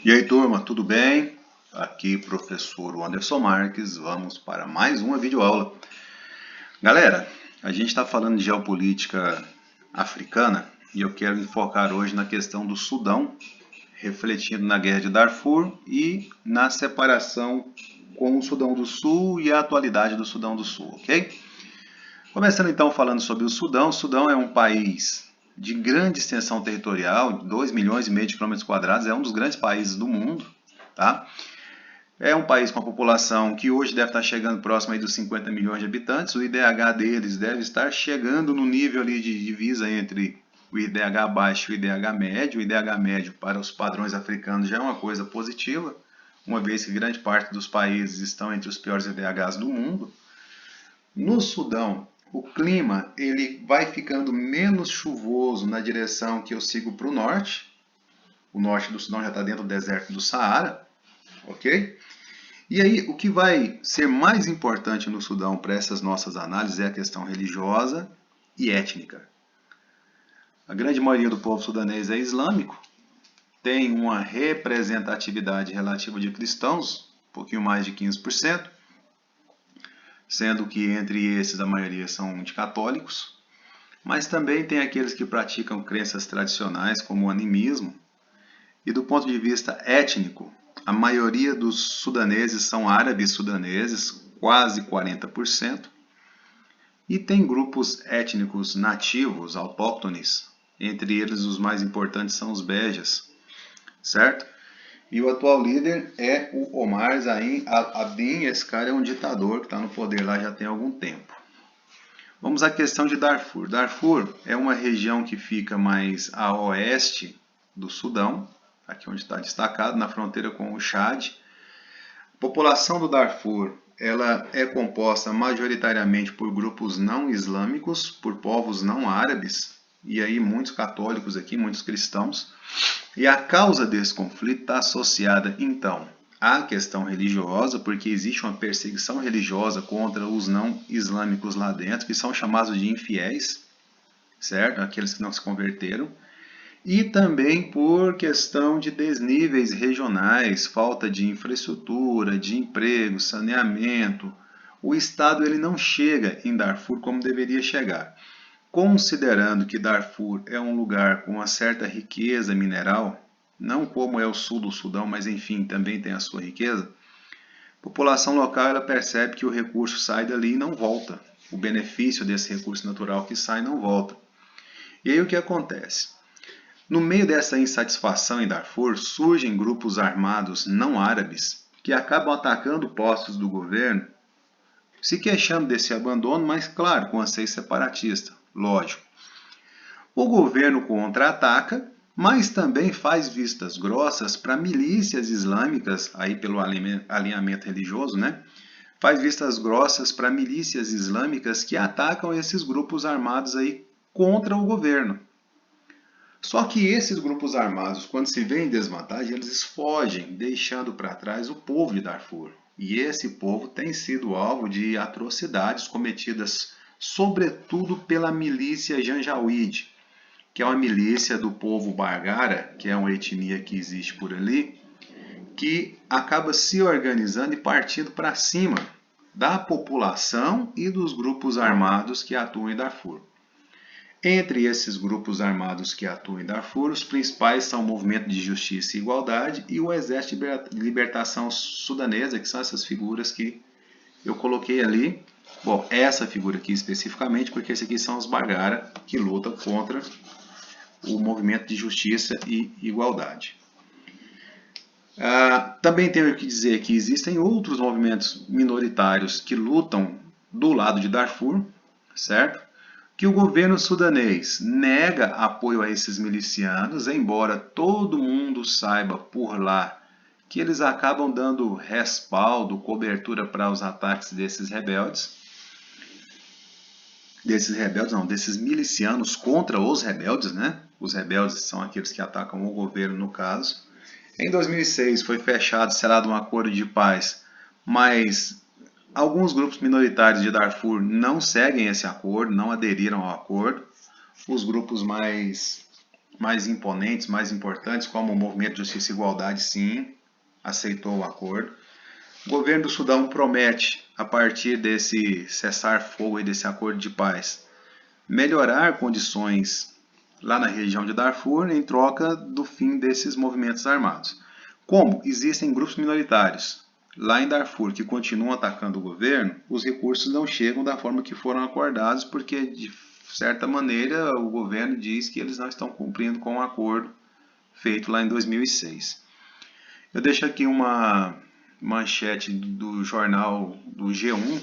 E aí, turma, tudo bem? Aqui, professor Anderson Marques, vamos para mais uma videoaula. Galera, a gente está falando de geopolítica africana e eu quero me focar hoje na questão do Sudão, refletindo na guerra de Darfur e na separação com o Sudão do Sul e a atualidade do Sudão do Sul, ok? Começando então falando sobre o Sudão é um país de grande extensão territorial, 2,5 milhões de quilômetros quadrados, é um dos grandes países do mundo, tá? É um país com a população que hoje deve estar chegando próximo aí dos 50 milhões de habitantes. O IDH deles deve estar chegando no nível ali de divisa entre o IDH baixo e o IDH médio. O IDH médio para os padrões africanos já é uma coisa positiva, uma vez que grande parte dos países estão entre os piores IDHs do mundo. No Sudão, o clima ele vai ficando menos chuvoso na direção que eu sigo para o norte. O norte do Sudão já está dentro do deserto do Saara, ok? E aí, o que vai ser mais importante no Sudão para essas nossas análises é a questão religiosa e étnica. A grande maioria do povo sudanês é islâmico, tem uma representatividade relativa de cristãos, um pouquinho mais de 15%, sendo que entre esses a maioria são de católicos, mas também tem aqueles que praticam crenças tradicionais como o animismo, e do ponto de vista étnico, a maioria dos sudaneses são árabes sudaneses, quase 40%, e tem grupos étnicos nativos, autóctones, entre eles os mais importantes são os bejas, certo? E o atual líder é o Omar Zain al-Abidine, esse cara é um ditador que está no poder lá já tem algum tempo. Vamos à questão de Darfur. Darfur é uma região que fica mais a oeste do Sudão, aqui onde está destacado, na fronteira com o Chad. A população do Darfur ela é composta majoritariamente por grupos não islâmicos, por povos não árabes, e aí muitos católicos aqui, muitos cristãos. E a causa desse conflito está associada, então, à questão religiosa, porque existe uma perseguição religiosa contra os não islâmicos lá dentro, que são chamados de infiéis, certo? Aqueles que não se converteram. E também por questão de desníveis regionais, falta de infraestrutura, de emprego, saneamento. O Estado ele não chega em Darfur como deveria chegar. Considerando que Darfur é um lugar com uma certa riqueza mineral, não como é o sul do Sudão, mas enfim, também tem a sua riqueza, a população local ela percebe que o recurso sai dali e não volta. O benefício desse recurso natural que sai não volta. E aí o que acontece? No meio dessa insatisfação em Darfur, surgem grupos armados não árabes que acabam atacando postos do governo, se queixando desse abandono, mas claro, com anseio separatista, lógico. O governo contra-ataca, mas também faz vistas grossas para milícias islâmicas, aí pelo alinhamento religioso, né? Faz vistas grossas para milícias islâmicas que atacam esses grupos armados aí contra o governo. Só que esses grupos armados, quando se vêem em desvantagem, eles fogem, deixando para trás o povo de Darfur. E esse povo tem sido alvo de atrocidades cometidas, sobretudo pela milícia Janjaweed, que é uma milícia do povo Bagara, que é uma etnia que existe por ali, que acaba se organizando e partindo para cima da população e dos grupos armados que atuam em Darfur. Entre esses grupos armados que atuam em Darfur, os principais são o Movimento de Justiça e Igualdade e o Exército de Libertação Sudanesa, que são essas figuras que eu coloquei ali. Bom, essa figura aqui especificamente, porque esses aqui são os Bagara, que lutam contra o Movimento de Justiça e Igualdade. Também tenho que dizer que existem outros movimentos minoritários que lutam do lado de Darfur, certo? Que o governo sudanês nega apoio a esses milicianos, embora todo mundo saiba por lá que eles acabam dando respaldo, cobertura para os ataques desses rebeldes. Desses milicianos contra os rebeldes, né? Os rebeldes são aqueles que atacam o governo no caso. Em 2006 foi fechado, selado um acordo de paz, mas alguns grupos minoritários de Darfur não seguem esse acordo, não aderiram ao acordo. Os grupos mais mais imponentes, mais importantes, como o Movimento de Justiça e Igualdade, sim, aceitou o acordo. O governo do Sudão promete, a partir desse cessar-fogo e desse acordo de paz, melhorar condições lá na região de Darfur em troca do fim desses movimentos armados. Como existem grupos minoritários lá em Darfur que continuam atacando o governo, os recursos não chegam da forma que foram acordados, porque de certa maneira o governo diz que eles não estão cumprindo com o acordo feito lá em 2006. Eu deixo aqui uma manchete do jornal do G1.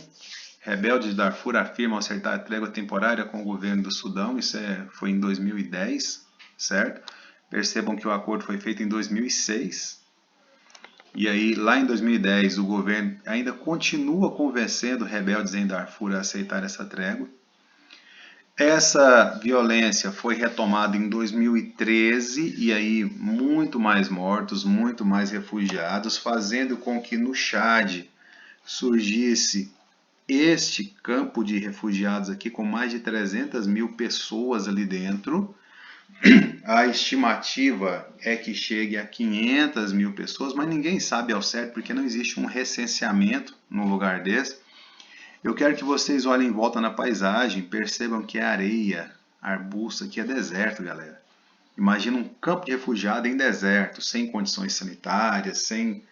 Rebeldes de Darfur afirmam acertar a trégua temporária com o governo do Sudão. Isso foi em 2010, certo? Percebam que o acordo foi feito em 2006. E aí, lá em 2010, o governo ainda continua convencendo rebeldes em Darfur a aceitar essa trégua. Essa violência foi retomada em 2013 e aí muito mais mortos, muito mais refugiados, fazendo com que no Chad surgisse este campo de refugiados aqui com mais de 300 mil pessoas ali dentro. A estimativa é que chegue a 500 mil pessoas, mas ninguém sabe ao certo porque não existe um recenseamento num lugar desse. Eu quero que vocês olhem em volta na paisagem, percebam que é areia, arbusto, aqui é deserto, galera. Imagina um campo de refugiado em deserto, sem condições sanitárias, sem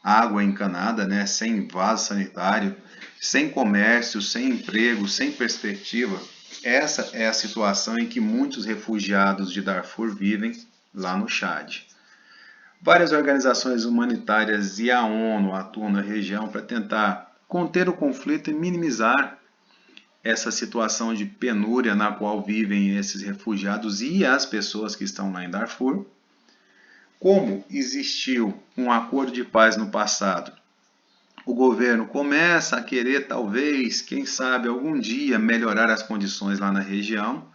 água encanada, né? Sem vaso sanitário, sem comércio, sem emprego, sem perspectiva. Essa é a situação em que muitos refugiados de Darfur vivem lá no Chad. Várias organizações humanitárias e a ONU atuam na região para tentar conter o conflito e minimizar essa situação de penúria na qual vivem esses refugiados e as pessoas que estão lá em Darfur. Como existiu um acordo de paz no passado, o governo começa a querer, talvez, quem sabe, algum dia melhorar as condições lá na região,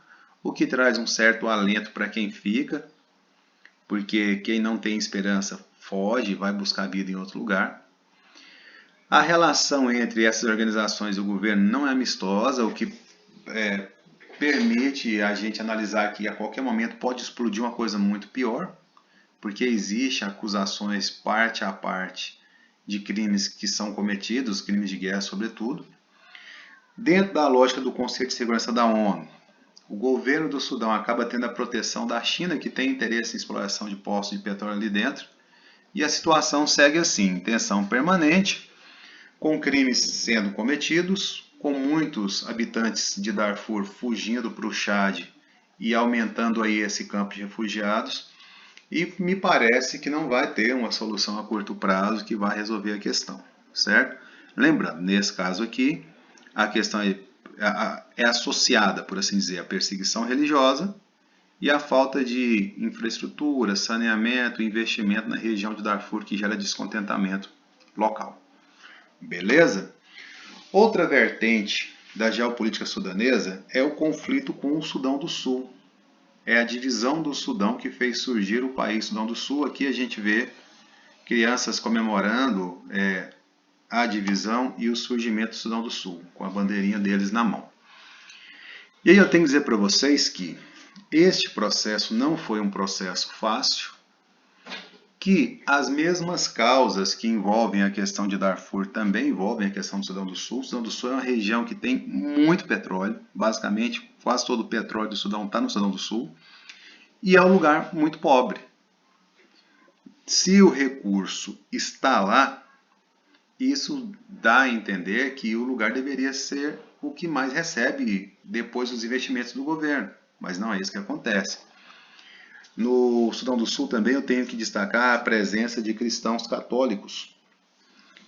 o que traz um certo alento para quem fica, porque quem não tem esperança foge e vai buscar vida em outro lugar. A relação entre essas organizações e o governo não é amistosa, o que permite a gente analisar que a qualquer momento pode explodir uma coisa muito pior, porque existem acusações parte a parte de crimes que são cometidos, crimes de guerra sobretudo. Dentro da lógica do Conselho de Segurança da ONU, o governo do Sudão acaba tendo a proteção da China, que tem interesse em exploração de poços de petróleo ali dentro, e a situação segue assim, tensão permanente, com crimes sendo cometidos, com muitos habitantes de Darfur fugindo para o Chad e aumentando aí esse campo de refugiados, e me parece que não vai ter uma solução a curto prazo que vai resolver a questão, certo? Lembrando, nesse caso aqui, a questão é associada, por assim dizer, à perseguição religiosa e à falta de infraestrutura, saneamento e investimento na região de Darfur, que gera descontentamento local. Beleza? Outra vertente da geopolítica sudanesa é o conflito com o Sudão do Sul. É a divisão do Sudão que fez surgir o país Sudão do Sul. Aqui a gente vê crianças comemorando a divisão e o surgimento do Sudão do Sul, com a bandeirinha deles na mão. E aí eu tenho que dizer para vocês que este processo não foi um processo fácil, que as mesmas causas que envolvem a questão de Darfur também envolvem a questão do Sudão do Sul. O Sudão do Sul é uma região que tem muito petróleo, basicamente quase todo o petróleo do Sudão está no Sudão do Sul, e é um lugar muito pobre. Se o recurso está lá, isso dá a entender que o lugar deveria ser o que mais recebe depois dos investimentos do governo, mas não é isso que acontece. No Sudão do Sul também eu tenho que destacar a presença de cristãos católicos.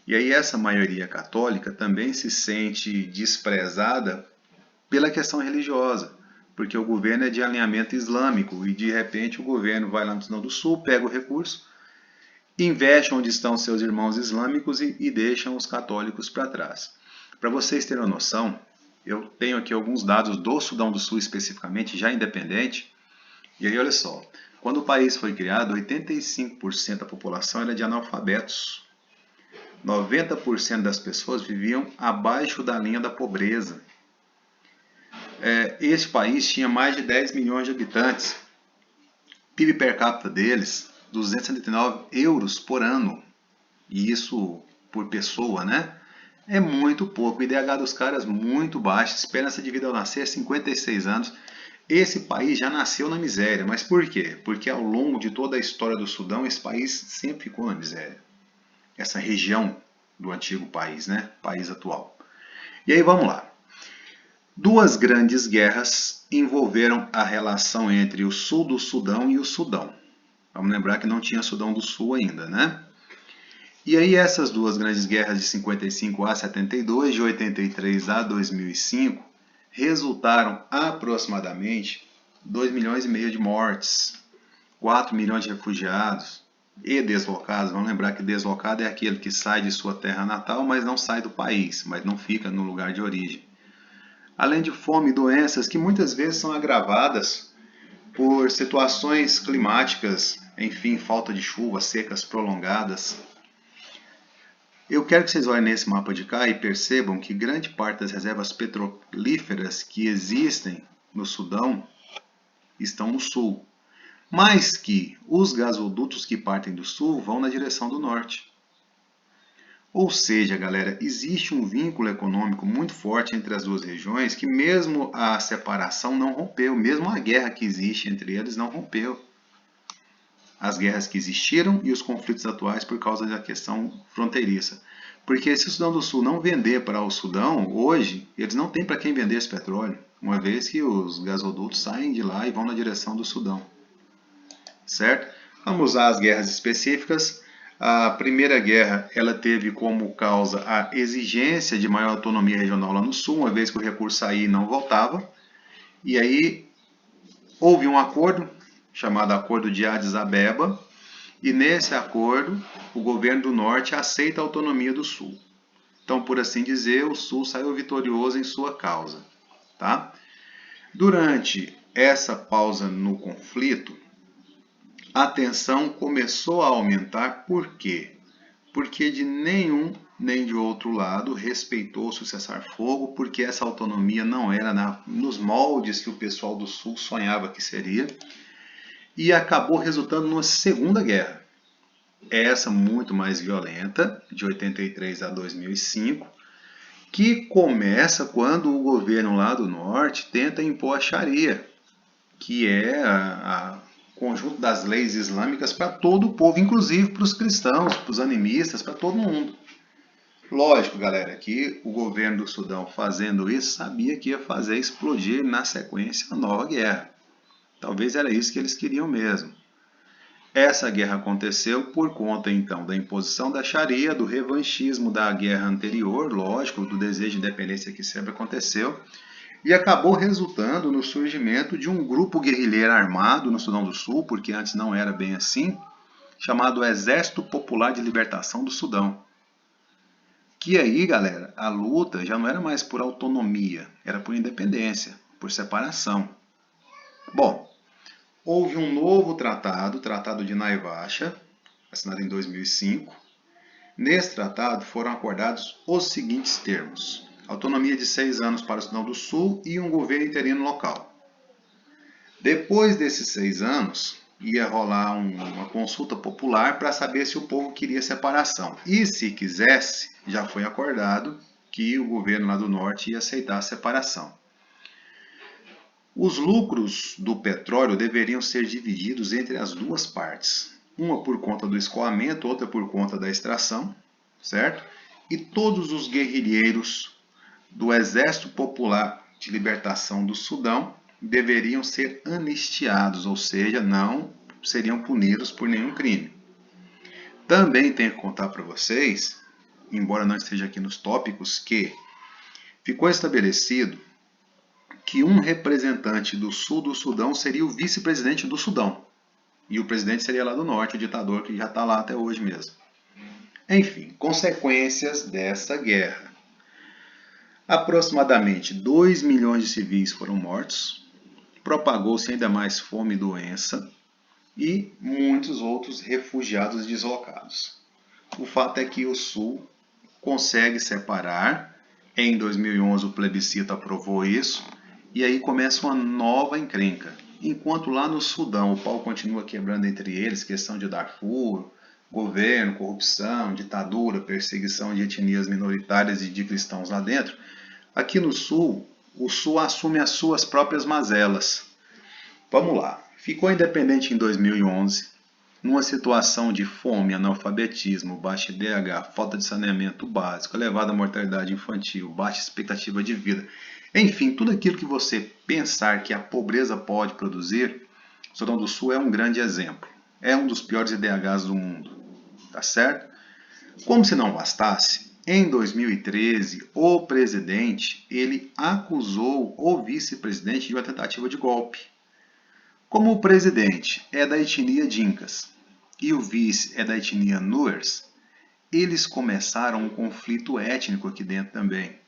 E aí essa maioria católica também se sente desprezada pela questão religiosa, porque o governo é de alinhamento islâmico e de repente o governo vai lá no Sudão do Sul, pega o recurso, investe onde estão seus irmãos islâmicos e deixam os católicos para trás. Para vocês terem uma noção, eu tenho aqui alguns dados do Sudão do Sul especificamente, já independente. E aí olha só, quando o país foi criado, 85% da população era de analfabetos. 90% das pessoas viviam abaixo da linha da pobreza. Este país tinha mais de 10 milhões de habitantes. PIB per capita deles, 279 euros por ano. E isso por pessoa, né? É muito pouco. O IDH dos caras muito baixo. Esperança de vida ao nascer 56 anos. Esse país já nasceu na miséria. Mas por quê? Porque ao longo de toda a história do Sudão, esse país sempre ficou na miséria. Essa região do antigo país, né? País atual. E aí vamos lá. Duas grandes guerras envolveram a relação entre o sul do Sudão e o Sudão. Vamos lembrar que não tinha Sudão do Sul ainda, né? E aí essas duas grandes guerras de 55 a 72, de 83 a 2005, resultaram aproximadamente 2 milhões e meio de mortes, 4 milhões de refugiados e deslocados. Vamos lembrar que deslocado é aquele que sai de sua terra natal, mas não sai do país, mas não fica no lugar de origem. Além de fome e doenças que muitas vezes são agravadas por situações climáticas, enfim, falta de chuva, secas prolongadas. Eu quero que vocês olhem nesse mapa de cá e percebam que grande parte das reservas petrolíferas que existem no Sudão estão no sul, mas que os gasodutos que partem do sul vão na direção do norte. Ou seja, galera, existe um vínculo econômico muito forte entre as duas regiões que mesmo a separação não rompeu, mesmo a guerra que existe entre eles não rompeu. As guerras que existiram e os conflitos atuais por causa da questão fronteiriça. Porque se o Sudão do Sul não vender para o Sudão, hoje, eles não têm para quem vender esse petróleo, uma vez que os gasodutos saem de lá e vão na direção do Sudão. Certo? Vamos usar as guerras específicas. A Primeira Guerra ela teve como causa a exigência de maior autonomia regional lá no Sul, uma vez que o recurso saía e não voltava. E aí houve um acordo, chamado Acordo de Addis Abeba, e nesse acordo o governo do Norte aceita a autonomia do Sul. Então, por assim dizer, o Sul saiu vitorioso em sua causa. Tá? Durante essa pausa no conflito, a tensão começou a aumentar. Por quê? Porque de nenhum nem de outro lado respeitou-se o cessar-fogo, porque essa autonomia não era nos moldes que o pessoal do Sul sonhava que seria, e acabou resultando numa segunda guerra. Essa muito mais violenta, de 83 a 2005, que começa quando o governo lá do norte tenta impor a Sharia, que é conjunto das leis islâmicas para todo o povo, inclusive para os cristãos, para os animistas, para todo mundo. Lógico, galera, que o governo do Sudão fazendo isso sabia que ia fazer explodir na sequência a nova guerra. Talvez era isso que eles queriam mesmo. Essa guerra aconteceu por conta, então, da imposição da Sharia, do revanchismo da guerra anterior, lógico, do desejo de independência que sempre aconteceu, e acabou resultando no surgimento de um grupo guerrilheiro armado no Sudão do Sul, porque antes não era bem assim, chamado Exército Popular de Libertação do Sudão. Que aí, galera, a luta já não era mais por autonomia, era por independência, por separação. Bom, houve um novo tratado, o Tratado de Naivasha, assinado em 2005. Nesse tratado foram acordados os seguintes termos: autonomia de 6 anos para o Sudão do Sul e um governo interino local. Depois desses 6 anos, ia rolar uma consulta popular para saber se o povo queria separação. E se quisesse, já foi acordado que o governo lá do norte ia aceitar a separação. Os lucros do petróleo deveriam ser divididos entre as duas partes. Uma por conta do escoamento, outra por conta da extração, certo? E todos os guerrilheiros do Exército Popular de Libertação do Sudão deveriam ser anistiados, ou seja, não seriam punidos por nenhum crime. Também tenho que contar para vocês, embora não esteja aqui nos tópicos, que ficou estabelecido que um representante do sul do Sudão seria o vice-presidente do Sudão. E o presidente seria lá do norte, o ditador que já está lá até hoje mesmo. Enfim, consequências dessa guerra. Aproximadamente 2 milhões de civis foram mortos, propagou-se ainda mais fome e doença, e muitos outros refugiados deslocados. O fato é que o Sul consegue separar. Em 2011 o plebiscito aprovou isso, e aí começa uma nova encrenca. enquanto lá no Sudão o pau continua quebrando entre eles, questão de Darfur, governo, corrupção, ditadura, perseguição de etnias minoritárias e de cristãos lá dentro, aqui no Sul, o Sul assume as suas próprias mazelas. Vamos lá, ficou independente em 2011, numa situação de fome, analfabetismo, baixo IDH, falta de saneamento básico, elevada mortalidade infantil, baixa expectativa de vida, enfim, tudo aquilo que você pensar que a pobreza pode produzir, o Sudão do Sul é um grande exemplo. É um dos piores IDHs do mundo, tá certo? Como se não bastasse, em 2013, o presidente, ele acusou o vice-presidente de uma tentativa de golpe. Como o presidente é da etnia Dinkas e o vice é da etnia Nuers, eles começaram um conflito étnico aqui dentro também.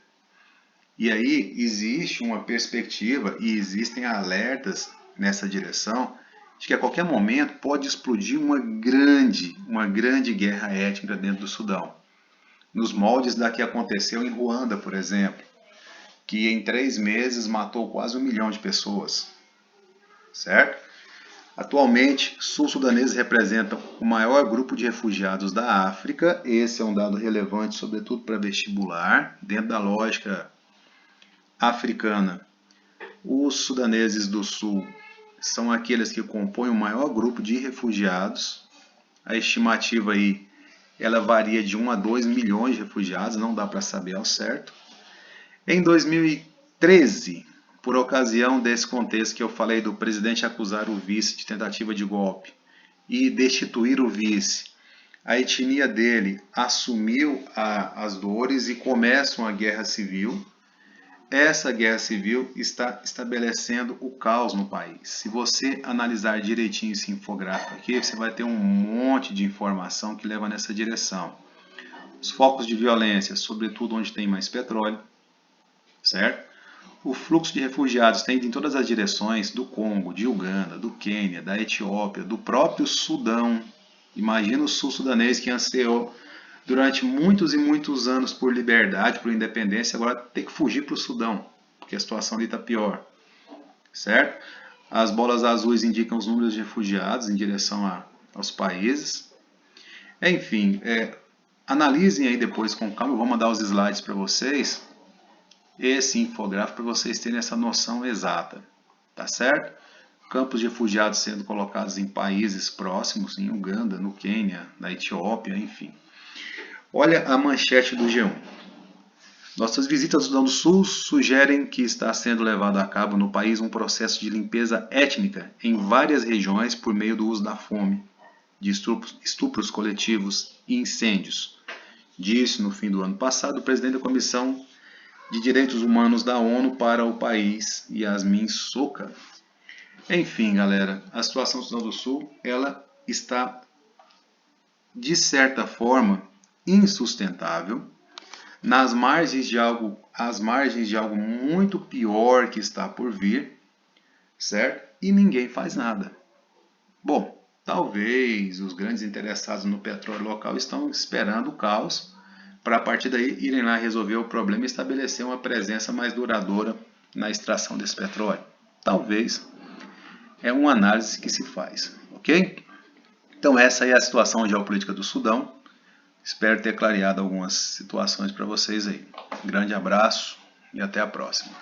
E aí existe uma perspectiva e existem alertas nessa direção de que a qualquer momento pode explodir uma grande guerra étnica dentro do Sudão. Nos moldes da que aconteceu em Ruanda, por exemplo, que em 3 meses matou quase 1 milhão de pessoas, certo? Atualmente, sul-sudaneses representam o maior grupo de refugiados da África. Esse é um dado relevante, sobretudo para vestibular, dentro da lógica africana. Os sudaneses do sul são aqueles que compõem o maior grupo de refugiados. A estimativa aí, ela varia de 1 a 2 milhões de refugiados, não dá para saber ao certo. Em 2013, por ocasião desse contexto que eu falei do presidente acusar o vice de tentativa de golpe e destituir o vice, a etnia dele assumiu as dores e começa uma guerra civil. Essa guerra civil está estabelecendo o caos no país. Se você analisar direitinho esse infográfico aqui, você vai ter um monte de informação que leva nessa direção. Os focos de violência, sobretudo onde tem mais petróleo, certo? O fluxo de refugiados tem em todas as direções, do Congo, de Uganda, do Quênia, da Etiópia, do próprio Sudão. Imagina o sul-sudanês que ansiou durante muitos e muitos anos por liberdade, por independência, agora tem que fugir para o Sudão, porque a situação ali está pior, certo? As bolas azuis indicam os números de refugiados em direção aos países. Enfim, analisem aí depois com calma, eu vou mandar os slides para vocês, esse infográfico para vocês terem essa noção exata, tá certo? Campos de refugiados sendo colocados em países próximos, em Uganda, no Quênia, na Etiópia, enfim. Olha a manchete do G1. Nossas visitas ao Sudão do Sul sugerem que está sendo levado a cabo no país um processo de limpeza étnica em várias regiões por meio do uso da fome, de estupros coletivos e incêndios. Disse no fim do ano passado o presidente da Comissão de Direitos Humanos da ONU para o país, Yasmin Soka. Enfim, galera, a situação do Sudão do Sul, ela está, de certa forma, insustentável, às margens de algo muito pior que está por vir, certo? E ninguém faz nada. Bom, talvez os grandes interessados no petróleo local estão esperando o caos para a partir daí irem lá resolver o problema e estabelecer uma presença mais duradoura na extração desse petróleo. Talvez, é uma análise que se faz, ok? Então essa é a situação geopolítica do Sudão. Espero ter clareado algumas situações para vocês aí. Um grande abraço e até a próxima.